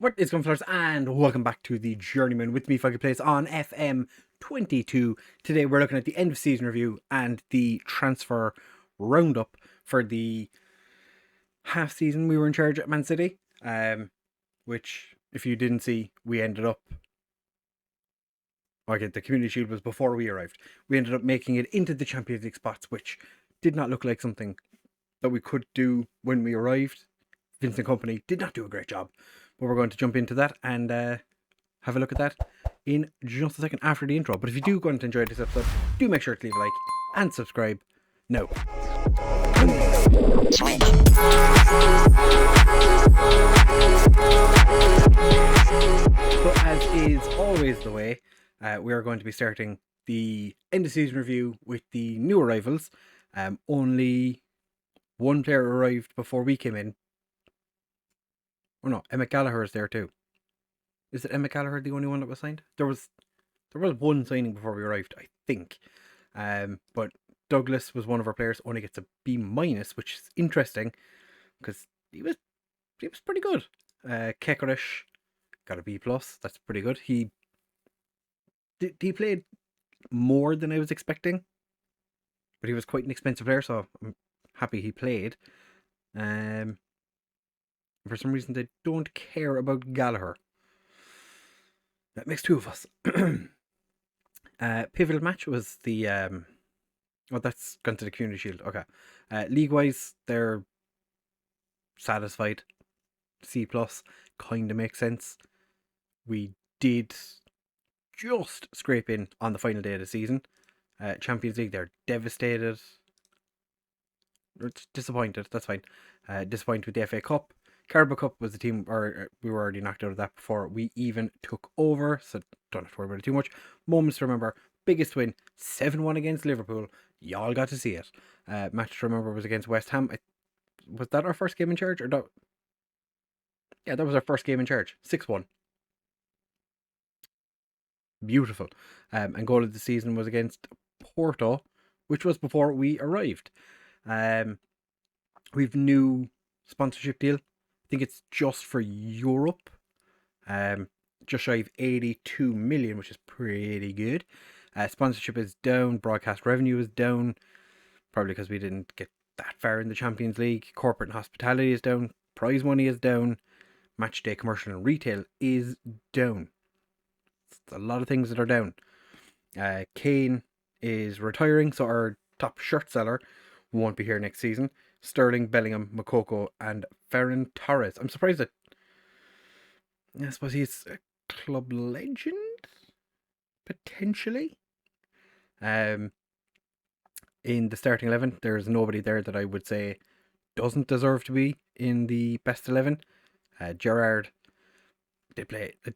What is going on, fellas, and welcome back to the Journeyman with me, FoggyPlays, on FM22. Today we're looking at the end of season review and the transfer roundup for the half season we were in charge at Man City, which, if you didn't see, we ended up, okay, the Community Shield was before we arrived. We ended up making it into the Champions League spots, which did not look like something that we could do when we arrived. Vincent Company did not do a great job. But we're going to jump into that and have a look at that in just a second after the intro. But if you do go on to enjoy this episode, do make sure to leave a like and subscribe. No. So as is always the way, we are going to be starting the end of season review with the new arrivals. Only one player arrived before we came in. Oh no, Emmett Gallagher is there too. Is it Emmett Gallagher the only one that was signed? There was one signing before we arrived, I think. But Douglas was one of our players, only gets a B-, which is interesting because he was pretty good. Kekarish got a B+, that's pretty good. He played more than I was expecting, but he was quite an expensive player, so I'm happy he played. For some reason, they don't care about Gallagher. That makes two of us. Pivotal match was the... that's gone to the Community Shield. Okay. League-wise, they're satisfied. C+, kind of makes sense. We did just scrape in on the final day of the season. Champions League, they're devastated. Disappointed, that's fine. Disappointed with the FA Cup. Carabao Cup was the team, or we were already knocked out of that before we even took over, so don't have to worry about it too much. Moments to remember: biggest win, 7-1 against Liverpool. Y'all got to see it. Match to remember was against West Ham. Was that our first game in charge? Or that? Yeah, that was our first game in charge. 6-1. Beautiful. And goal of the season was against Porto, which was before we arrived. We've new sponsorship deal. I think it's just for Europe. Just shy of 82 million, which is pretty good. Sponsorship is down. Broadcast revenue is down. Probably because we didn't get that far in the Champions League. Corporate and hospitality is down. Prize money is down. Match day commercial and retail is down. It's a lot of things that are down. Kane is retiring, so our top shirt seller won't be here next season. Sterling, Bellingham, Moukoko, and Ferran Torres. I'm surprised that... I suppose he's a club legend? Potentially? In the starting 11, there's nobody there that I would say doesn't deserve to be in the best 11. Gerrard did play a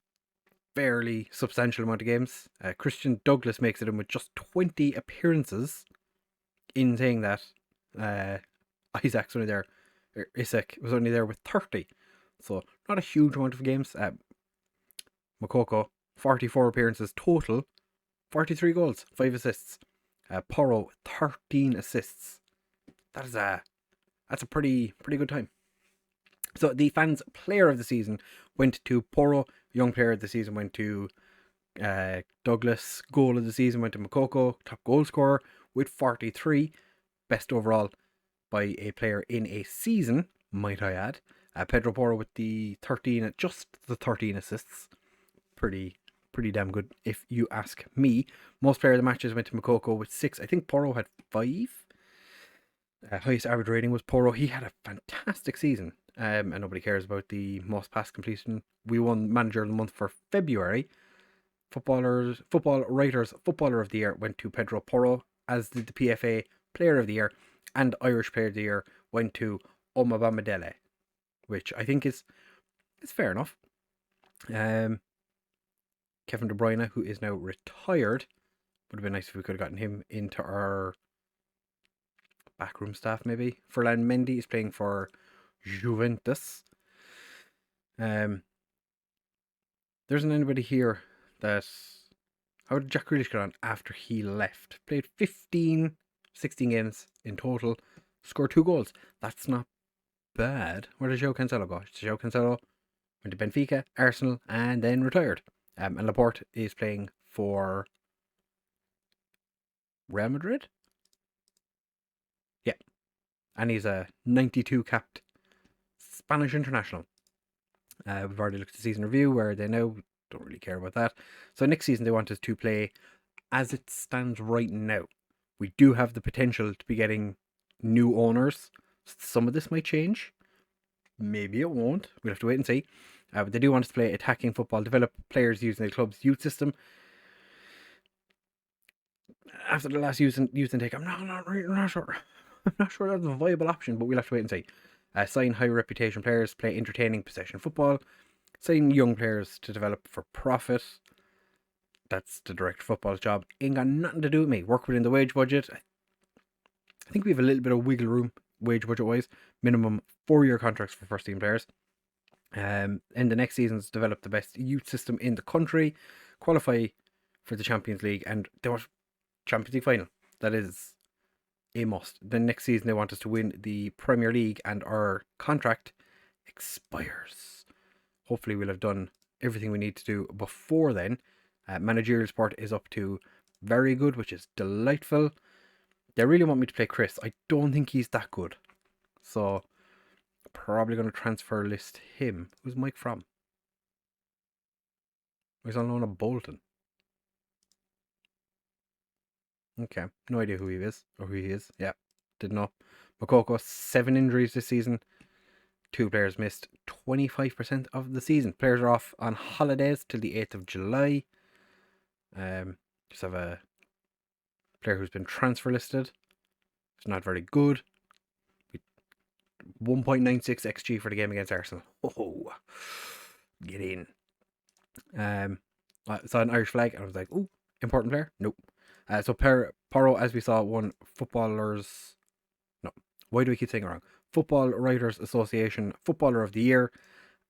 fairly substantial amount of games. Christian Douglas makes it in with just 20 appearances. In saying that, Isak was only there with 30, so not a huge amount of games. Moukoko, 44 appearances total, 43 goals, 5 assists. Porro, 13 assists. That's a pretty good time. So the fans' player of the season went to Porro. Young player of the season went to Douglas. Goal of the season went to Moukoko. Top goal scorer with 43. Best overall by a player in a season, might I add. Pedro Porro with the 13 assists. Pretty damn good, if you ask me. Most player of the matches went to Moukoko with 6. I think Porro had 5. Highest average rating was Porro. He had a fantastic season. And nobody cares about the most pass completion. We won Manager of the Month for February. Footballer of the Year went to Pedro Porro, as did the PFA Player of the Year, and Irish Player of the Year went to Omabamidele, which I think is fair enough. Kevin De Bruyne, who is now retired, would have been nice if we could have gotten him into our backroom staff, maybe. Ferland Mendy is playing for Juventus. There isn't anybody here that... How did Jack Grealish get on after he left? Played 16 games in total. Scored 2 goals. That's not bad. Where did João Cancelo go? João Cancelo Went to Benfica, Arsenal, and then retired. And Laporte is playing for Real Madrid? Yeah. And he's a 92 capped Spanish international. We've already looked at the season review where they now don't really care about that. So next season they want us to play as it stands right now. We do have the potential to be getting new owners. Some of this might change. Maybe it won't. We'll have to wait and see. But they do want us to play attacking football, develop players using the club's youth system. After the last youth intake, I'm not sure. I'm not sure that's a viable option, but we'll have to wait and see. Sign high reputation players, play entertaining possession football. Sign young players to develop for profit. That's the director of football's job. Ain't got nothing to do with me. Work within the wage budget. I think we have a little bit of wiggle room, wage budget wise. Minimum 4-year contracts for first team players. In the next seasons, develop the best youth system in the country. Qualify for the Champions League and the Champions League final. That is a must. The next season they want us to win the Premier League and our contract expires. Hopefully we'll have done everything we need to do before then. Managerial support is up to very good, which is delightful. They really want me to play Chris. I don't think he's that good. So probably going to transfer list him. Who's Mike from? He's on loan at Bolton. Okay, no idea who he is or who he is. Yeah, didn't know. Makoko, 7 injuries this season. 2 players missed 25% of the season. Players are off on holidays till the 8th of July. Just have a player who's been transfer listed. It's not very good. 1.96 XG for the game against Arsenal. Oh, get in. I saw an Irish flag and I was like, oh, important player? Nope. So Porro, as we saw, won Footballers... No, why do we keep saying it wrong? Football Writers Association Footballer of the Year.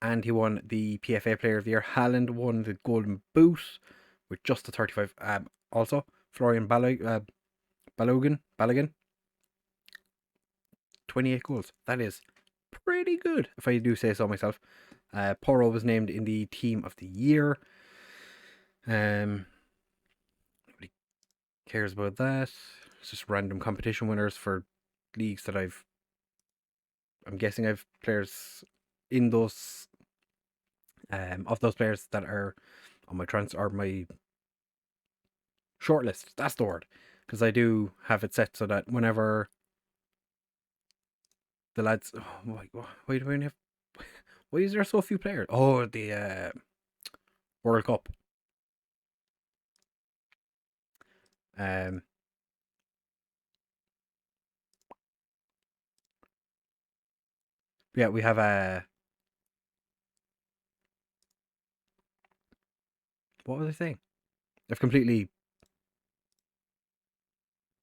And he won the PFA Player of the Year. Haaland won the Golden Boot with just the 35. Also, Florian Balogun, 28 goals. That is pretty good, if I do say so myself. Porro was named in the Team of the Year. Nobody cares about that. It's just random competition winners for leagues that I'm guessing I've players in those of those players that are on my my shortlist. That's the word, because I do have it set so that whenever the lads, why do we only have? Why is there so few players? Oh, the World Cup. Yeah, we have a. What was I saying? I've completely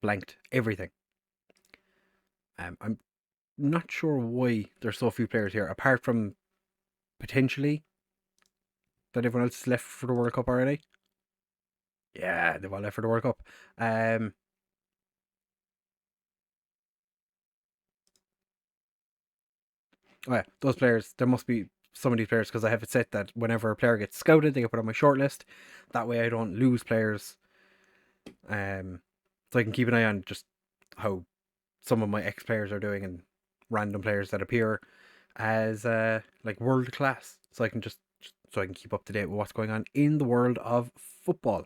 blanked everything. I'm not sure why there's so few players here, apart from potentially that everyone else is left for the World Cup already. Yeah, they've all left for the World Cup. Oh yeah, those players, there must be some of these players, because I have it set that whenever a player gets scouted, they get put on my shortlist. That way I don't lose players. So I can keep an eye on just how some of my ex-players are doing and random players that appear as like world class. So I can keep up to date with what's going on in the world of football.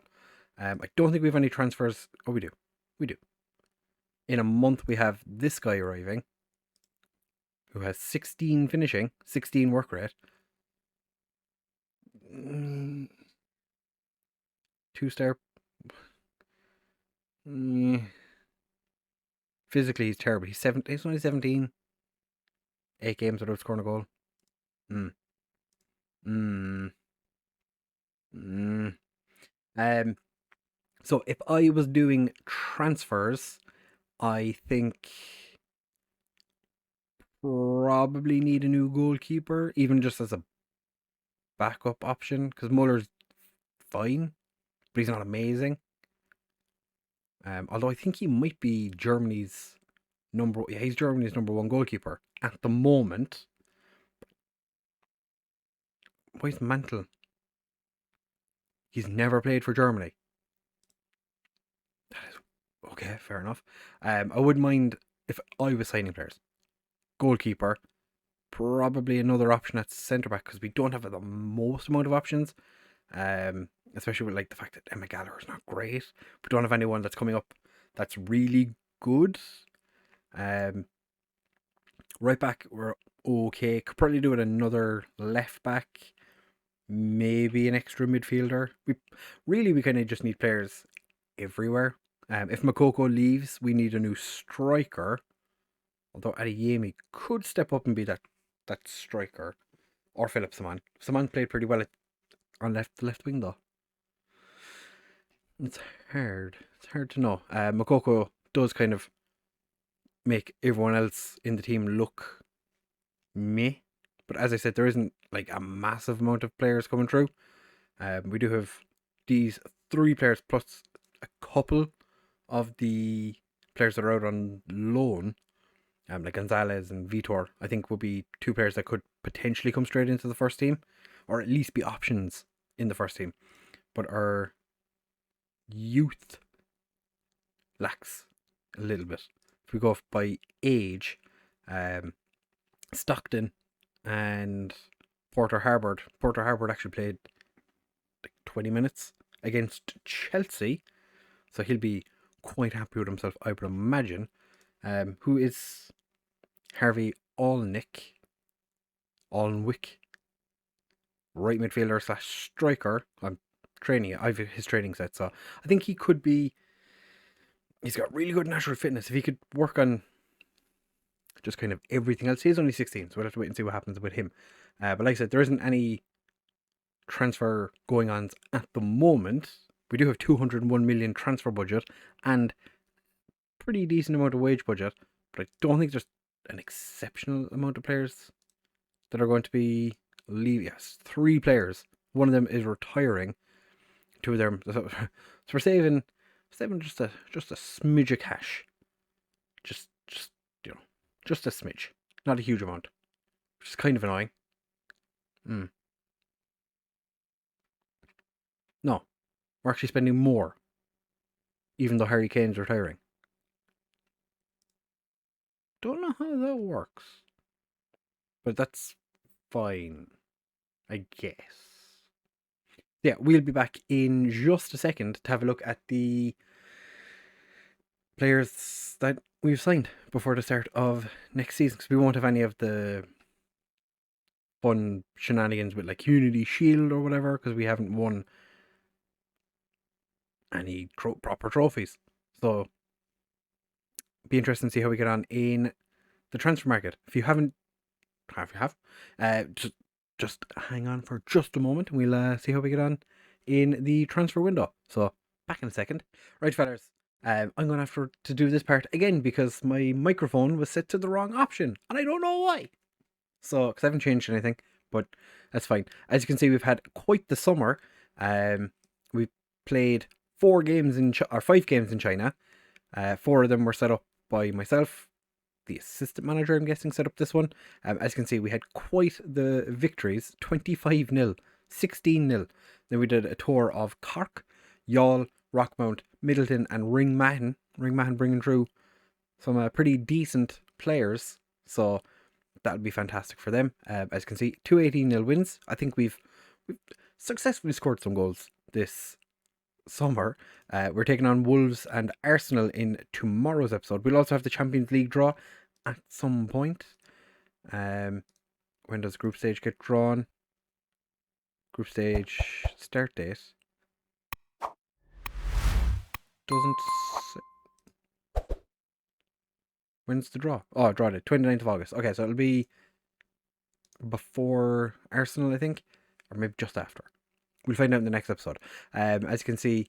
I don't think we have any transfers. Oh, we do. In a month, we have this guy arriving, who has 16 finishing, 16 work rate. 2-star. Physically, he's terrible. He's only 17. 8 games without scoring a goal. So if I was doing transfers, I think probably need a new goalkeeper, even just as a backup option, because Muller's fine, but he's not amazing. Although I think he might be Germany's he's Germany's number 1 goalkeeper at the moment. Why is Mantle? He's never played for Germany. That is okay, fair enough. I wouldn't mind if I was signing players. Goalkeeper, probably another option at centre back because we don't have the most amount of options. Especially with like the fact that Emma Gallagher is not great. We don't have anyone that's coming up that's really good. Right back, we're okay. Could probably do it another left back, maybe an extra midfielder. We kind of just need players everywhere. If Makoko leaves, we need a new striker. Although Adeyemi could step up and be that striker, or Philip Saman. Saman played pretty well on the left wing though. It's hard. It's hard to know. Makoko does kind of make everyone else in the team look meh. But as I said, there isn't like a massive amount of players coming through. We do have these 3 players plus a couple of the players that are out on loan. Like Gonzalez and Vitor, I think will be 2 players that could potentially come straight into the first team, or at least be options in the first team. But our youth lacks a little bit. If we go off by age, Stockton and Porter Harbord actually played like 20 minutes against Chelsea, so he'll be quite happy with himself, I would imagine. Who is Harvey Alnwick, right midfielder / striker. I'm training. I have his training set, so I think he could be. He's got really good natural fitness. If he could work on just kind of everything else, he's only 16, so we'll have to wait and see what happens with him. But like I said, there isn't any transfer going on at the moment. We do have 201 million transfer budget and pretty decent amount of wage budget, but I don't think there's an exceptional amount of players that are going to be leaving. Yes, 3 players. One of them is retiring. 2 of them. So we're saving just a smidge of cash. Just just a smidge, not a huge amount, which is kind of annoying. No, we're actually spending more, even though Harry Kane's retiring. Don't know how that works, but that's fine, I guess. Yeah, we'll be back in just a second to have a look at the players that we've signed before the start of next season, because we won't have any of the fun shenanigans with like Unity Shield or whatever, because we haven't won any proper trophies. So be interesting to see how we get on in the transfer market. If you haven't, just hang on for just a moment and we'll see how we get on in the transfer window. So back in a second. Right, fellas, I'm going to have to do this part again because my microphone was set to the wrong option and I don't know why. So, because I haven't changed anything, but that's fine. As you can see, we've had quite the summer. We've played 5 games in China. 4 of them were set up by myself. The assistant manager, I'm guessing, set up this one. As you can see, we had quite the victories. 25-0, 16-0. Then we did a tour of Cork, Youghal, Rockmount, Middleton and Ringmahon. Ringmahon bringing through some pretty decent players. So that would be fantastic for them. As you can see, 2 18-0 wins. I think we've successfully scored some goals this summer. We're taking on Wolves and Arsenal in tomorrow's episode. We'll also have the Champions League draw at some point. When does group stage get drawn? Group stage start date doesn't say. When's the draw? Oh, draw date 29th of August. Okay, so it'll be before Arsenal, I think, or maybe just after. We'll find out in the next episode. As you can see,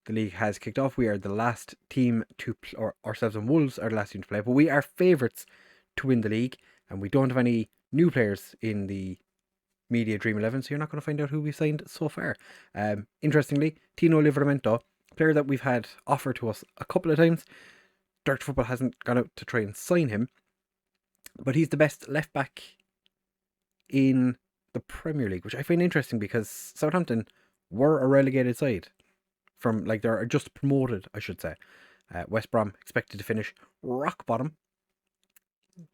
the league has kicked off. We are the last team to or ourselves and Wolves are the last team to play, but we are favourites to win the league, and we don't have any new players in the Media Dream 11, so you're not going to find out who we signed so far. Interestingly, Tino Livramento, player that we've had offered to us a couple of times. Dirt Football hasn't gone out to try and sign him, but he's the best left back in the Premier League, which I find interesting because Southampton were a relegated side from, like, they're just promoted, I should say. West Brom expected to finish rock bottom.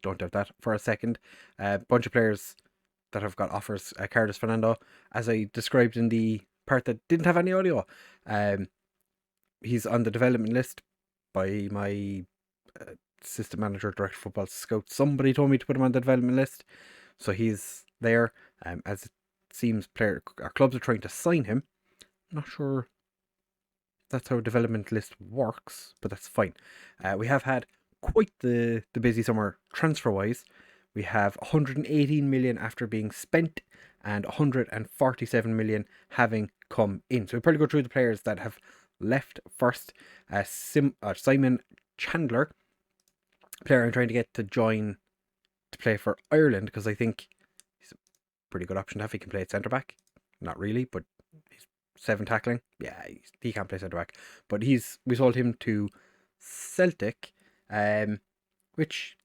Don't doubt that for a second. A bunch of players that have got offers. Carlos Fernando, as I described in the part that didn't have any audio, he's on the development list by my assistant manager, director of football scout. Somebody told me to put him on the development list, so he's there. As it seems, our clubs are trying to sign him. I'm not sure that's how a development list works, but that's fine. We have had quite the busy summer transfer wise. We have 118 million after being spent and 147 million having come in. So we'll probably go through the players that have left first. Simon Chandler, player I'm trying to get to join to play for Ireland, because I think he's a pretty good option to have. He can play at centre back. Not really, but he's 7 tackling. Yeah, he can't play centre back. But we sold him to Celtic, which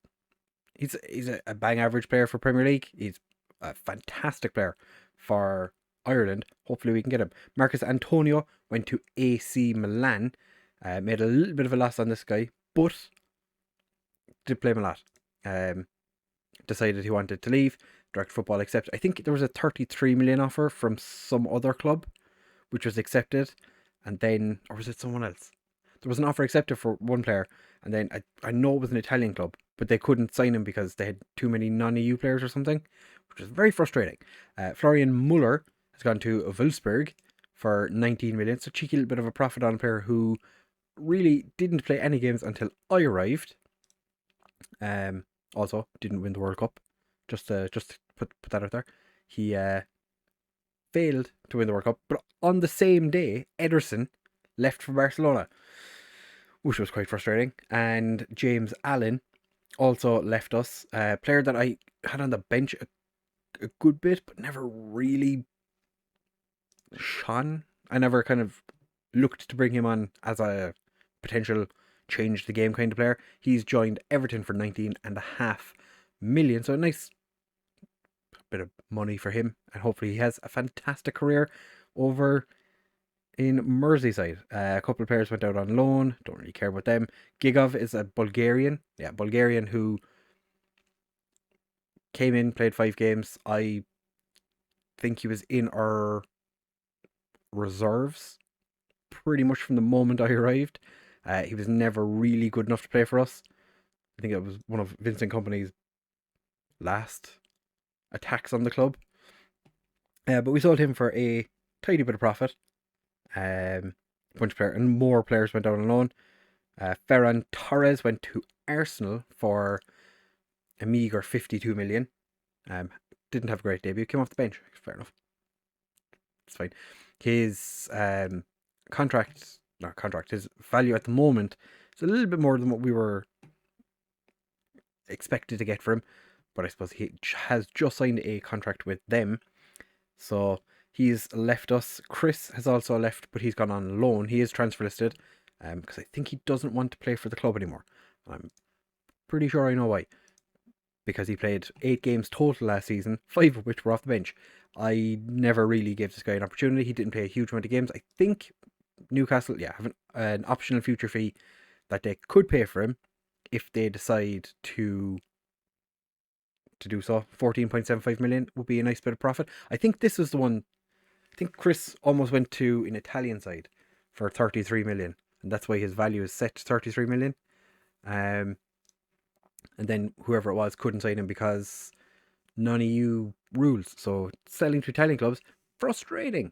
he's a bang average player for Premier League. He's a fantastic player for Ireland. Hopefully we can get him. Marcus Antonio went to AC Milan. Made a little bit of a loss on this guy, but did play him a lot. Decided he wanted to leave. Direct football accepted. I think there was a 33 million offer from some other club, which was accepted. And then, or was it someone else? There was an offer accepted for one player, and then I know it was an Italian club, but they couldn't sign him because they had too many non-EU players or something, which was very frustrating. Florian Muller has gone to Wolfsburg for 19 million, so cheeky little bit of a profit on a player who really didn't play any games until I arrived. Also didn't win the World Cup. Just to put that out there. He failed to win the World Cup, but on the same day, Ederson left for Barcelona, which was quite frustrating. And James Allen also left us. A player that I had on the bench a good bit, but never really shone. I never kind of looked to bring him on as a potential change the game kind of player. He's joined Everton for 19.5 million, so a nice bit of money for him, and hopefully he has a fantastic career over in Merseyside. A couple of players went out on loan, don't really care about them. Gigov is a Bulgarian who came in, played 5 games. I think he was in our reserves pretty much from the moment I arrived. He was never really good enough to play for us. I think it was one of Vincent Kompany's last attacks on the club. But we sold him for a tidy bit of profit. Bunch of players, and more players went out on loan. Ferran Torres went to Arsenal for a meager 52 million. Didn't have a great debut. Came off the bench. Fair enough. It's fine. His his value at the moment is a little bit more than what we were expected to get for him. But I suppose he has just signed a contract with them. So he's left us. Chris has also left, but he's gone on loan. He is transfer listed because I think he doesn't want to play for the club anymore. I'm pretty sure I know why. Because he played 8 games total last season, 5 of which were off the bench. I never really gave this guy an opportunity. He didn't play a huge amount of games. I think Newcastle, have an optional future fee that they could pay for him if they decide to do so. 14.75 million would be a nice bit of profit. I think this was the one. I think Chris almost went to an Italian side for 33 million, and that's why his value is set to 33 million. And then whoever it was couldn't sign him because non-EU rules. So selling to Italian clubs, frustrating.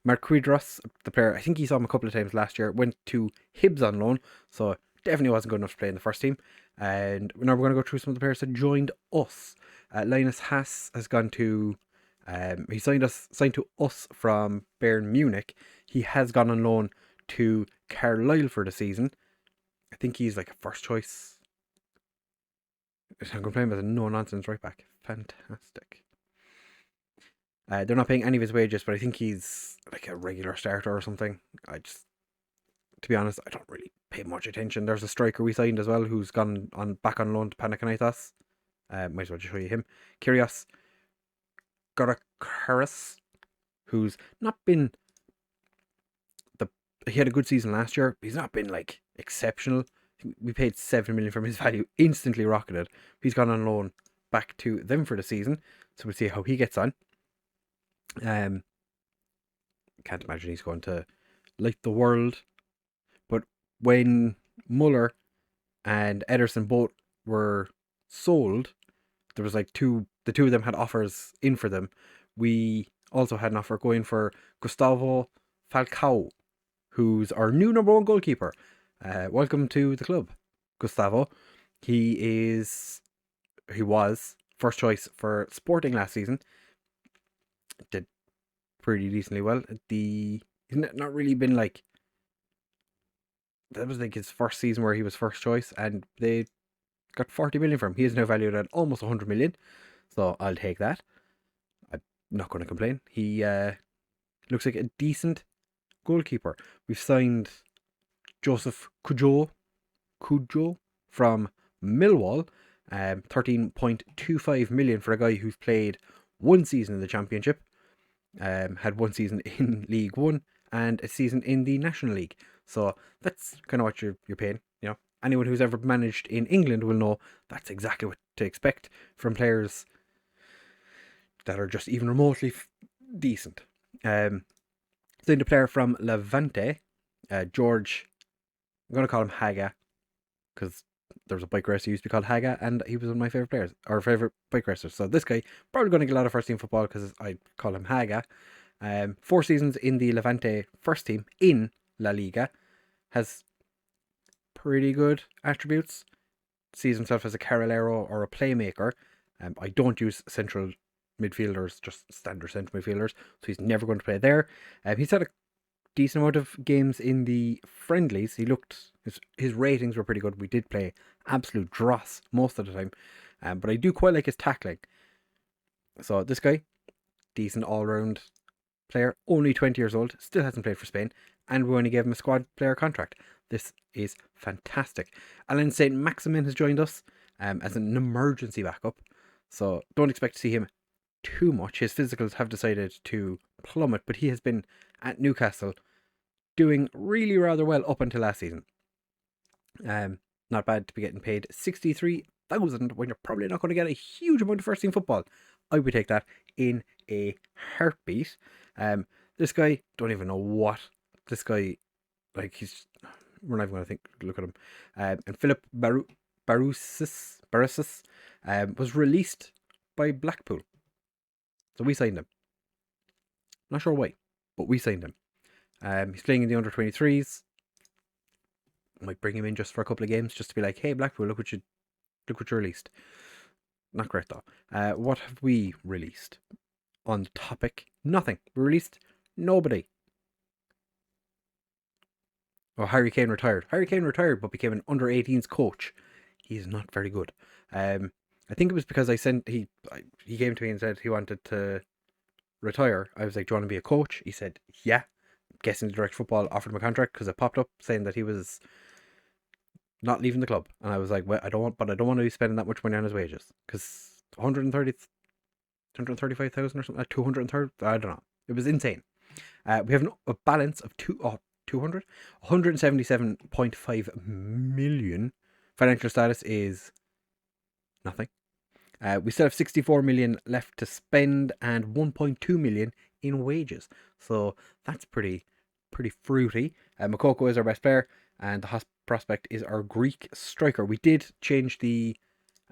Marquis Ross, the player, I think he saw him a couple of times last year, went to Hibs on loan, so definitely wasn't good enough to play in the first team. And now we're going to go through some of the players that joined us. Linus Haas has gone to, he signed to us from Bayern Munich. He has gone on loan to Carlisle for the season. I think he's like a first choice. I'm going to play him as a no-nonsense right back. Fantastic. They're not paying any of his wages, but I think he's like a regular starter or something. To be honest, I don't really pay much attention. There's a striker we signed as well who's gone back on loan to Panathinaikos. Might as well just show you him. Kyrgios Daugavpils, who's not been he had a good season last year, but he's not been like exceptional. We paid 7 million from his value, instantly rocketed. He's gone on loan back to them for the season, so we'll see how he gets on. Can't imagine he's going to light the world. But when Muller and Ederson both were sold, there was like the two of them had offers in for them. We also had an offer going for Gustavo Falcao, who's our new number one goalkeeper. Welcome to the club, Gustavo. He was first choice for Sporting last season. Did pretty decently well. He's not really been like, that was like his first season where he was first choice, and they got 40 million from him. He is now valued at almost 100 million, so I'll take that. I'm not going to complain. He looks like a decent goalkeeper. We've signed Joseph Cujo from Millwall, 13.25 million for a guy who's played one season in the Championship, had one season in League One and a season in the National League. So that's kind of what you're paying. You know, anyone who's ever managed in England will know that's exactly what to expect from players that are just even remotely decent. Signed a player from Levante, George. I'm going to call him Haga, because there was a bike racer who used to be called Haga, and he was one of my favourite players, or favourite bike racers. So this guy, probably going to get a lot of first team football because I call him Haga. 4 seasons in the Levante first team in La Liga, has pretty good attributes. Sees himself as a carrilero or a playmaker. I don't use central midfielders, just standard central midfielders, so he's never going to play there. He's had a decent amount of games in the friendlies. His ratings were pretty good. We did play absolute dross most of the time, but I do quite like his tackling. So this guy, decent all-round player, only 20 years old, still hasn't played for Spain, and we only gave him a squad player contract. This is fantastic. Alain St. Maximin has joined us as an emergency backup, so don't expect to see him too much. His physicals have decided to plummet, but he has been at Newcastle doing really rather well up until last season. Not bad to be getting paid 63,000 when you're probably not going to get a huge amount of first team football. I would take that in a heartbeat. This guy, don't even know what this guy, like, we're not even going to look at him. And Philip Barousis was released by Blackpool, so we signed him. Not sure why, but we signed him. He's playing in the under-23s. Might bring him in just for a couple of games, just to be like, hey, Blackpool, look what you released. Not great though. What have we released on the topic? Nothing. We released nobody. Oh, Harry Kane retired. Harry Kane retired, but became an under-18s coach. He's not very good. I think it was because he came to me and said he wanted to retire. I was like, do you want to be a coach? He said, yeah. Guessing the Direct Football offered him a contract because it popped up saying that he was not leaving the club, and I was like, well, I don't want to be spending that much money on his wages, because 135,000 or something, 230, I don't know, it was insane. We have a balance of 177.5 million. Financial status is nothing. We still have 64 million left to spend and 1.2 million in wages, so that's pretty fruity. Makoko is our best player, and the hot prospect is our Greek striker. We did change the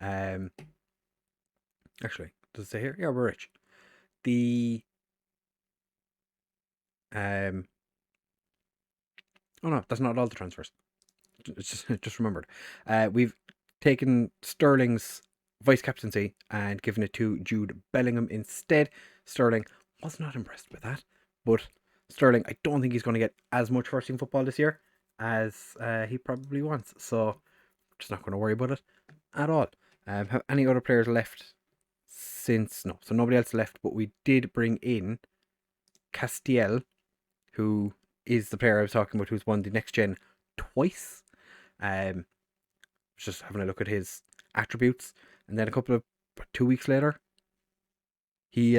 actually, does it say here? Yeah, we're rich. The oh no, that's not all the transfers. It's just remembered. We've taken Sterling's vice captaincy and given it to Jude Bellingham instead. Sterling was not impressed with that, but Sterling, I don't think he's going to get as much first team football this year as he probably wants, so just not going to worry about it at all. Have any other players left since? No, so nobody else left, but we did bring in Castiel, who is the player I was talking about, who's won the next gen twice. Just having a look at his attributes, and then a couple of 2 weeks later, he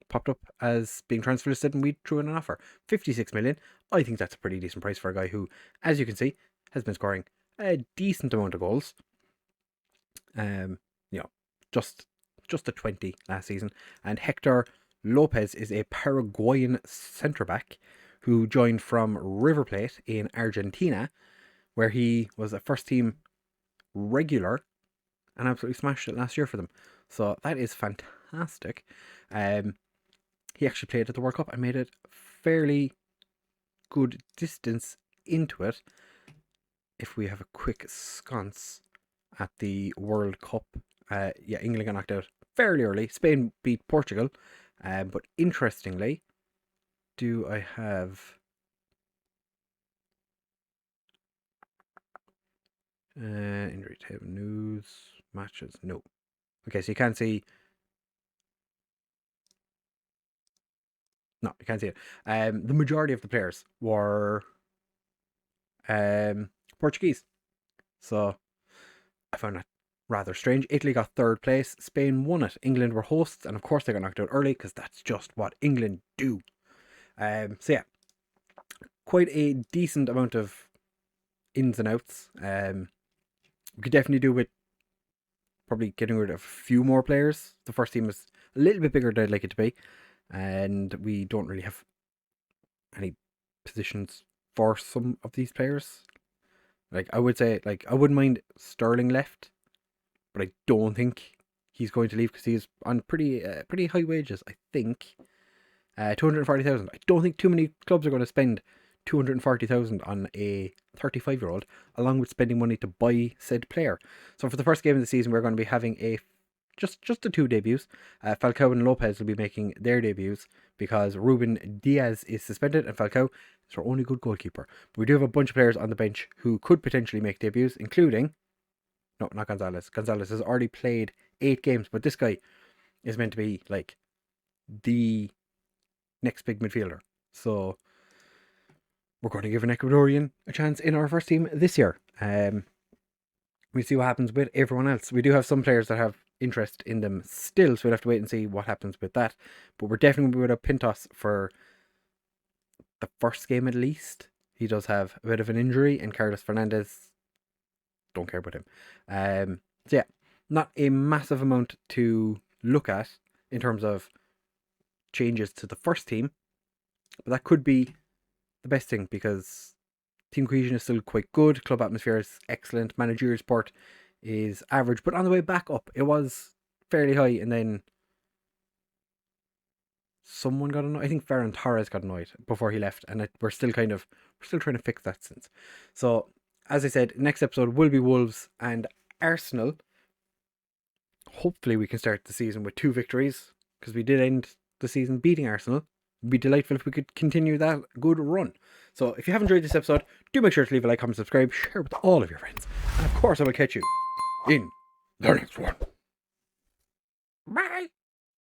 popped up as being transfer listed, and we threw in an offer. 56 million. I think that's a pretty decent price for a guy who, as you can see, has been scoring a decent amount of goals. Just a 20 last season. And Hector Lopez is a Paraguayan centre back who joined from River Plate in Argentina, where he was a first team regular and absolutely smashed it last year for them. So that is fantastic. He actually played at the World Cup and made it fairly good distance into it. If we have a quick sconce at the World Cup, England got knocked out fairly early. Spain beat Portugal, but interestingly, do I have injury table news matches? No. Okay, so you can't see. No, you can't see it. The majority of the players were Portuguese, so I found that rather strange. Italy got third place. Spain won it. England were hosts, and of course they got knocked out early because that's just what England do. Quite a decent amount of ins and outs. We could definitely do with probably getting rid of a few more players. The first team is a little bit bigger than I'd like it to be, and we don't really have any positions for some of these players. Like, I would say, like, I wouldn't mind Sterling left, but I don't think he's going to leave because he's on pretty high wages, I think. 240,000. I don't think too many clubs are going to spend 240,000 on a 35-year-old, along with spending money to buy said player. So for the first game of the season, we're going to be having just the two debuts. Falcao and Lopez will be making their debuts because Ruben Diaz is suspended and Falcao is our only good goalkeeper. But we do have a bunch of players on the bench who could potentially make debuts, including... No, not Gonzalez. Gonzalez has already played 8 games, but this guy is meant to be like the next big midfielder. So we're going to give an Ecuadorian a chance in our first team this year. We'll see what happens with everyone else. We do have some players that have interest in them still, so we'll have to wait and see what happens with that. But we're definitely going to be without Pintos for the first game at least. He does have a bit of an injury, and Carlos Fernandez, don't care about him. Not a massive amount to look at in terms of changes to the first team, but that could be the best thing because team cohesion is still quite good, club atmosphere is excellent, managerial support is average, but on the way back up it was fairly high, and then someone got annoyed. I think Ferran Torres got annoyed before he left, and we're still trying to fix that since. So as I said, next episode will be Wolves and Arsenal. Hopefully we can start the season with 2 victories, because we did end the season beating Arsenal. It'd be delightful if we could continue that good run. So if you have enjoyed this episode, do make sure to leave a like, comment, subscribe, share with all of your friends. And of course I will catch you in the next one. Bye!